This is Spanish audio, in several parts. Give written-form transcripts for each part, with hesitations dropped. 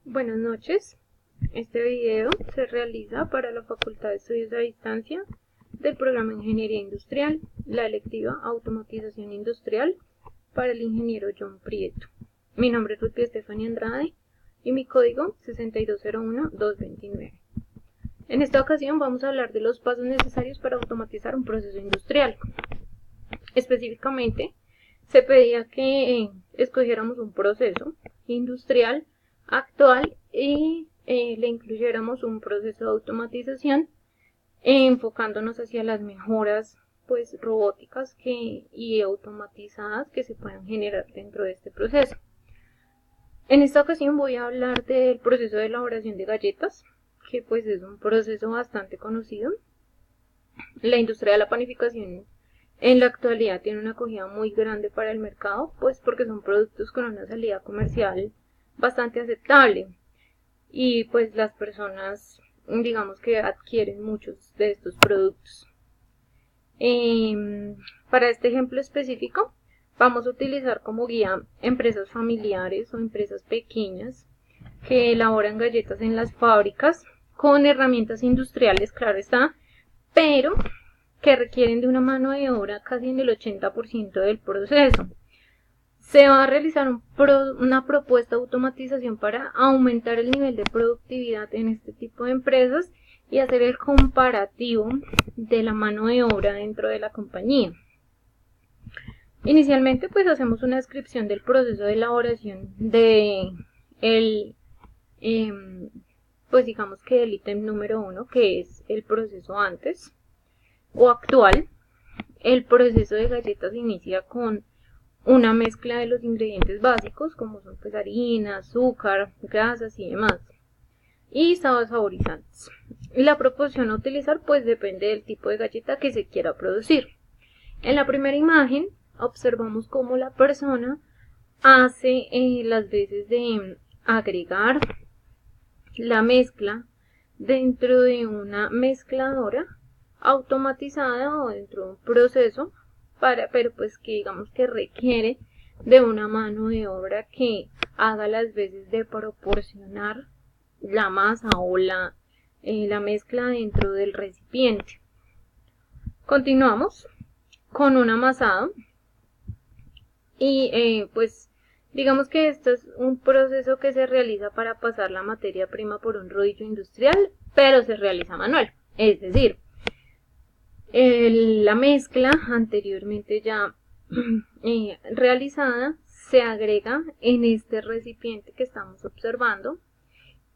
Buenas noches. Este video se realiza para la Facultad de Estudios a Distancia del programa Ingeniería Industrial, la electiva Automatización Industrial para el ingeniero John Prieto. Mi nombre es Ruth Stephanie Andrade y mi código 6201229. En esta ocasión vamos a hablar de los pasos necesarios para automatizar un proceso industrial. Específicamente, se pedía que escogiéramos un proceso industrial actual y le incluyéramos un proceso de automatización enfocándonos hacia las mejoras robóticas y automatizadas que se puedan generar dentro de este proceso. En esta ocasión voy a hablar del proceso de elaboración de galletas, que pues es un proceso bastante conocido. La industria de la panificación en la actualidad tiene una acogida muy grande para el mercado, pues porque son productos con una salida comercial bastante aceptable y pues las personas digamos que adquieren muchos de estos productos. Para este ejemplo específico vamos a utilizar como guía empresas familiares o empresas pequeñas que elaboran galletas en las fábricas con herramientas industriales, claro está, pero que requieren de una mano de obra casi en el 80% del proceso. Se va a realizar una propuesta de automatización para aumentar el nivel de productividad en este tipo de empresas y hacer el comparativo de la mano de obra dentro de la compañía. Inicialmente pues hacemos una descripción del proceso de elaboración de pues digamos que el ítem número 1, que es el proceso antes o actual. El proceso de galletas inicia con una mezcla de los ingredientes básicos, como son pues harina, azúcar, grasas y demás, y saborizantes. La proporción a utilizar pues depende del tipo de galleta que se quiera producir. En la primera imagen observamos cómo la persona hace las veces de agregar la mezcla dentro de una mezcladora automatizada o dentro de un proceso pero pues que digamos que requiere de una mano de obra que haga las veces de proporcionar la masa o la mezcla dentro del recipiente. Continuamos con un amasado y pues digamos que esto es un proceso que se realiza para pasar la materia prima por un rodillo industrial, pero se realiza manual, es decir, la mezcla anteriormente ya realizada se agrega en este recipiente que estamos observando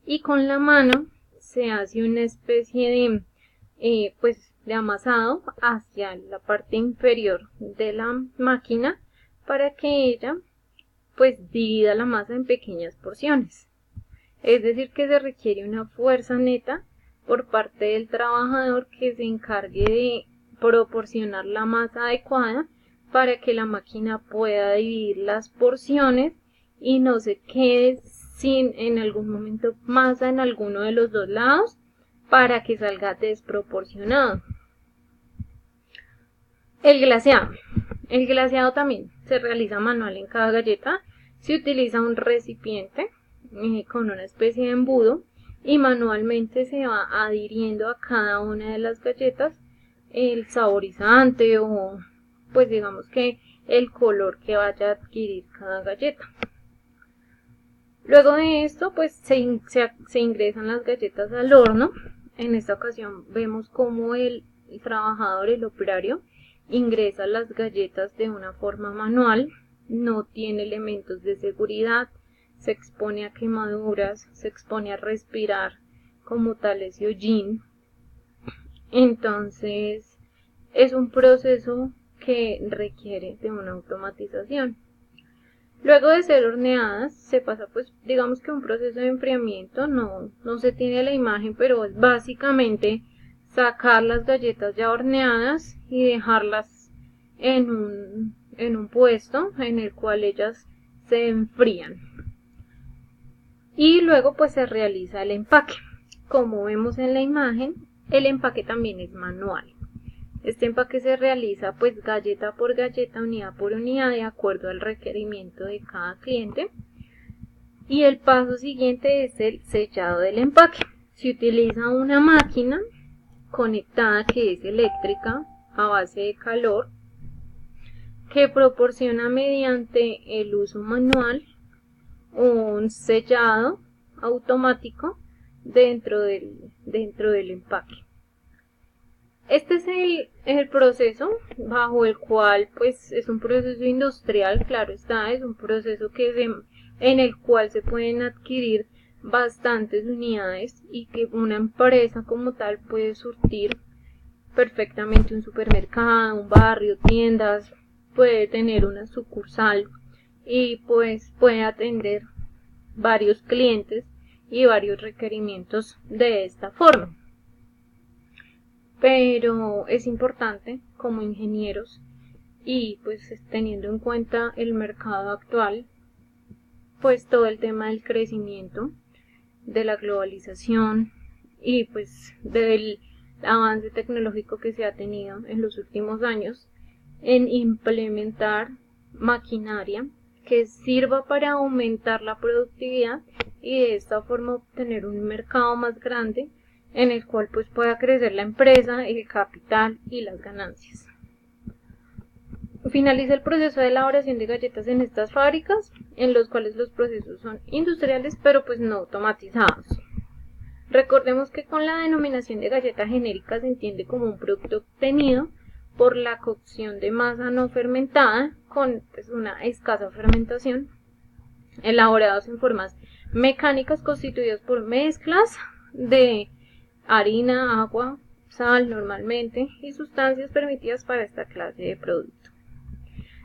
y con la mano se hace una especie de amasado hacia la parte inferior de la máquina para que ella pues divida la masa en pequeñas porciones. Es decir, que se requiere una fuerza neta por parte del trabajador que se encargue de proporcionar la masa adecuada para que la máquina pueda dividir las porciones y no se quede sin en algún momento masa en alguno de los dos lados para que salga desproporcionado. El glaseado. El glaseado también se realiza manual en cada galleta. Se utiliza un recipiente con una especie de embudo y manualmente se va adhiriendo a cada una de las galletas el saborizante o pues digamos que el color que vaya a adquirir cada galleta. Luego de esto pues se ingresan las galletas al horno. En esta ocasión vemos cómo el trabajador, el operario, ingresa las galletas de una forma manual, no tiene elementos de seguridad, se expone a quemaduras, se expone a respirar como tal ese hollín. Entonces es un proceso que requiere de una automatización. Luego de ser horneadas se pasa pues digamos que un proceso de enfriamiento, no se tiene la imagen, pero es básicamente sacar las galletas ya horneadas y dejarlas en un puesto en el cual ellas se enfrían. Y luego pues se realiza el empaque. Como vemos en la imagen, el empaque también es manual. Este empaque se realiza pues galleta por galleta, unidad por unidad, de acuerdo al requerimiento de cada cliente. Y el paso siguiente es el sellado del empaque. Se utiliza una máquina conectada que es eléctrica a base de calor, que proporciona mediante el uso manual un sellado automático dentro del empaque. Este es el proceso bajo el cual, pues, es un proceso industrial, claro está, es un proceso en el cual se pueden adquirir bastantes unidades y que una empresa como tal puede surtir perfectamente un supermercado, un barrio, tiendas, puede tener una sucursal y pues puede atender varios clientes y varios requerimientos de esta forma. Pero es importante como ingenieros y pues teniendo en cuenta el mercado actual, pues todo el tema del crecimiento, de la globalización y pues del avance tecnológico que se ha tenido en los últimos años, en implementar maquinaria que sirva para aumentar la productividad y de esta forma obtener un mercado más grande en el cual pues pueda crecer la empresa, el capital y las ganancias. Finaliza el proceso de elaboración de galletas en estas fábricas, en los cuales los procesos son industriales pero pues no automatizados. Recordemos que con la denominación de galleta genérica se entiende como un producto obtenido por la cocción de masa no fermentada con pues, una escasa fermentación, elaborados en formas mecánicas constituidas por mezclas de harina, agua, sal normalmente y sustancias permitidas para esta clase de producto.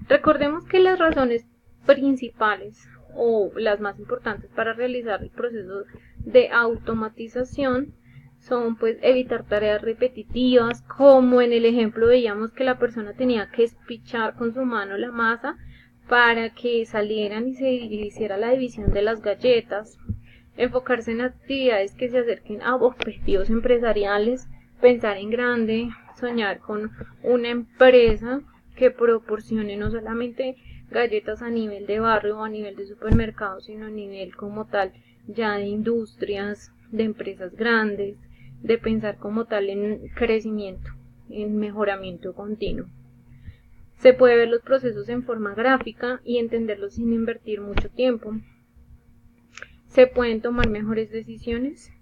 Recordemos que las razones principales o las más importantes para realizar el proceso de automatización son pues evitar tareas repetitivas, como en el ejemplo veíamos que la persona tenía que espichar con su mano la masa para que salieran y se hiciera la división de las galletas, enfocarse en actividades que se acerquen a objetivos empresariales, pensar en grande, soñar con una empresa que proporcione no solamente galletas a nivel de barrio o a nivel de supermercado, sino a nivel como tal ya de industrias, de empresas grandes, de pensar como tal en crecimiento, en mejoramiento continuo. Se puede ver los procesos en forma gráfica y entenderlos sin invertir mucho tiempo. Se pueden tomar mejores decisiones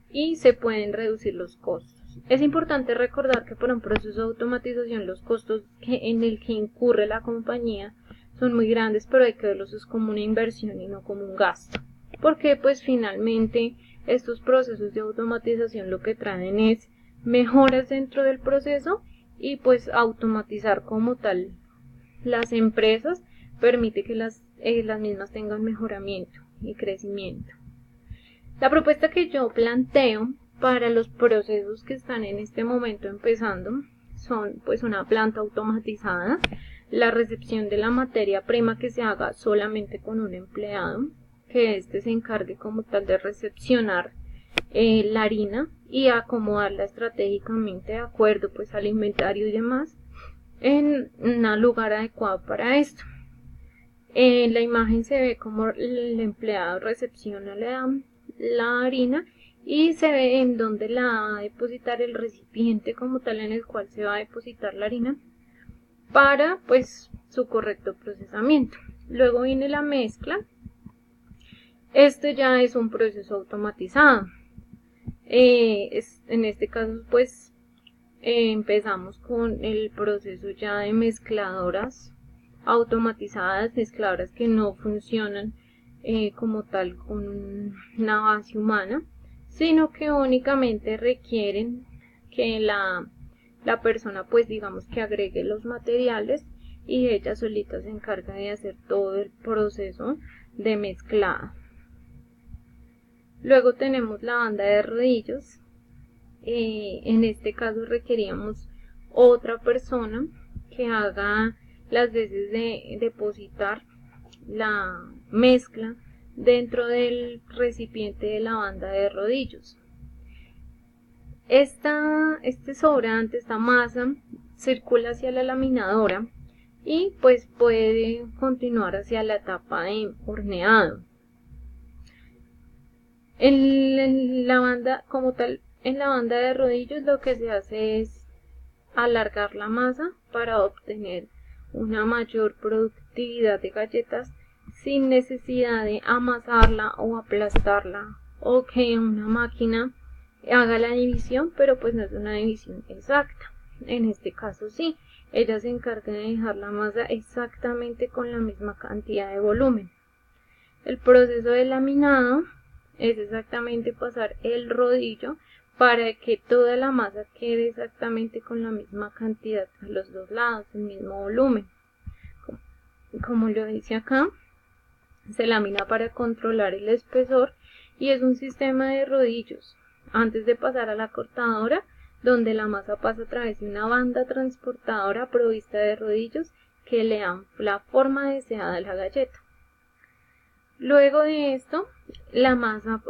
y se pueden reducir los costos. Es importante recordar que para un proceso de automatización los costos en el que incurre la compañía son muy grandes, pero hay que verlos como una inversión y no como un gasto. Porque pues finalmente estos procesos de automatización lo que traen es mejoras dentro del proceso y pues automatizar como tal las empresas permite que las mismas tengan mejoramiento y crecimiento. La propuesta que yo planteo para los procesos que están en este momento empezando son pues una planta automatizada, la recepción de la materia prima que se haga solamente con un empleado, que éste se encargue como tal de recepcionar la harina y acomodarla estratégicamente de acuerdo pues al inventario y demás en un lugar adecuado para esto. En la imagen se ve como el empleado recepciona la harina y se ve en donde la va a depositar el recipiente como tal en el cual se va a depositar la harina para pues su correcto procesamiento. Luego viene la mezcla. Este ya es un proceso automatizado. En este caso pues empezamos con el proceso ya de mezcladoras automatizadas, mezcladoras que no funcionan como tal con una base humana, sino que únicamente requieren que la persona pues digamos que agregue los materiales y ella solita se encarga de hacer todo el proceso de mezclado. Luego tenemos la banda de rodillos. En este caso requeríamos otra persona que haga las veces de depositar la mezcla dentro del recipiente de la banda de rodillos. Este sobrante, esta masa, circula hacia la laminadora y pues puede continuar hacia la etapa de horneado. En la banda, como tal, en la banda de rodillos lo que se hace es alargar la masa para obtener una mayor productividad de galletas sin necesidad de amasarla o aplastarla o que una máquina haga la división, pero pues no es una división exacta. En este caso sí, ella se encarga de dejar la masa exactamente con la misma cantidad de volumen. El proceso de laminado es exactamente pasar el rodillo para que toda la masa quede exactamente con la misma cantidad a los dos lados, el mismo volumen. Como lo dice acá, se lamina para controlar el espesor y es un sistema de rodillos antes de pasar a la cortadora, donde la masa pasa a través de una banda transportadora provista de rodillos que le dan la forma deseada a la galleta. Luego de esto, la masa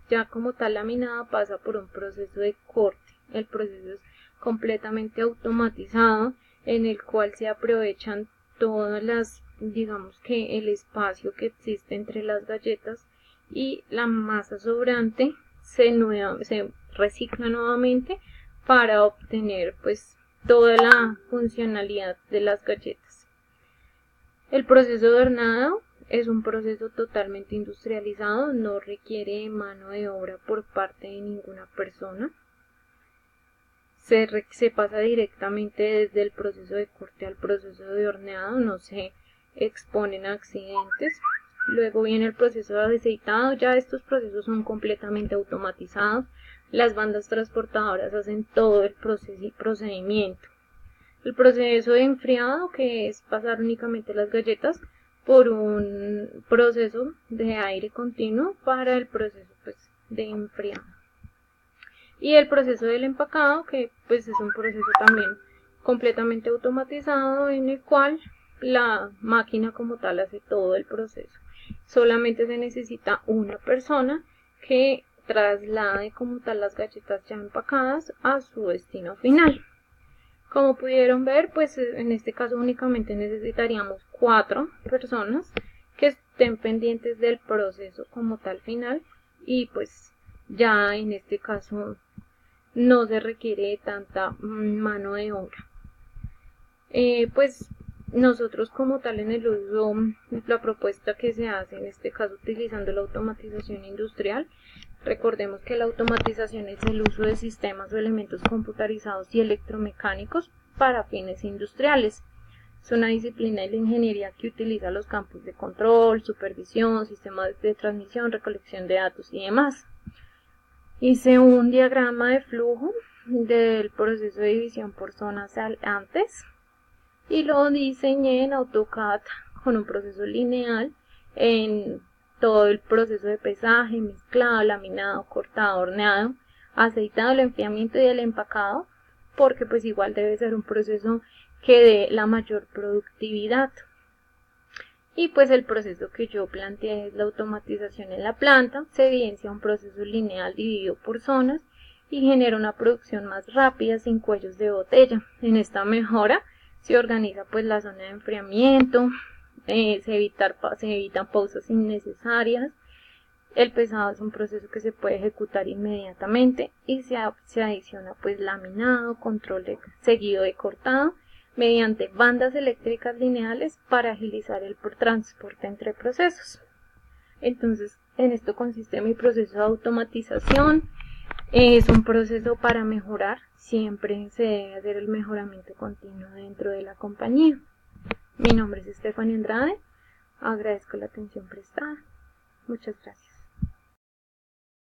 ya como tal laminada pasa por un proceso de corte. El proceso es completamente automatizado, en el cual se aprovechan todas las, digamos que el espacio que existe entre las galletas, y la masa sobrante se recicla nuevamente para obtener pues toda la funcionalidad de las galletas. El proceso de horneado es un proceso totalmente industrializado, no requiere mano de obra por parte de ninguna persona. Se pasa directamente desde el proceso de corte al proceso de horneado, no se exponen a accidentes. Luego viene el proceso de aceitado, ya estos procesos son completamente automatizados. Las bandas transportadoras hacen todo el procedimiento. El proceso de enfriado, que es pasar únicamente las galletas por un proceso de aire continuo para el proceso pues, de enfriado. Y el proceso del empacado, que pues es un proceso también completamente automatizado, en el cual la máquina como tal hace todo el proceso. Solamente se necesita una persona que traslade como tal las galletas ya empacadas a su destino final. Como pudieron ver, pues en este caso únicamente necesitaríamos 4 personas que estén pendientes del proceso como tal final, y pues ya en este caso no se requiere tanta mano de obra. Pues nosotros como tal en el uso, la propuesta que se hace en este caso utilizando la automatización industrial, recordemos que la automatización es el uso de sistemas o elementos computarizados y electromecánicos para fines industriales. Es una disciplina de la ingeniería que utiliza los campos de control, supervisión, sistemas de transmisión, recolección de datos y demás. Hice un diagrama de flujo del proceso de división por zonas antes y lo diseñé en AutoCAD con un proceso lineal en todo el proceso de pesaje, mezclado, laminado, cortado, horneado, aceitado, el enfriamiento y el empacado, porque pues igual debe ser un proceso que dé la mayor productividad. Y pues el proceso que yo planteé es la automatización en la planta. Se evidencia un proceso lineal dividido por zonas y genera una producción más rápida sin cuellos de botella. En esta mejora se organiza pues la zona de enfriamiento, se evitan pausas innecesarias. El pesado es un proceso que se puede ejecutar inmediatamente y se adiciona pues laminado, control seguido de cortado mediante bandas eléctricas lineales para agilizar el transporte entre procesos. Entonces, en esto consiste mi proceso de automatización. Es un proceso para mejorar, siempre se debe hacer el mejoramiento continuo dentro de la compañía. Mi nombre es Stephanie Andrade, agradezco la atención prestada. Muchas gracias.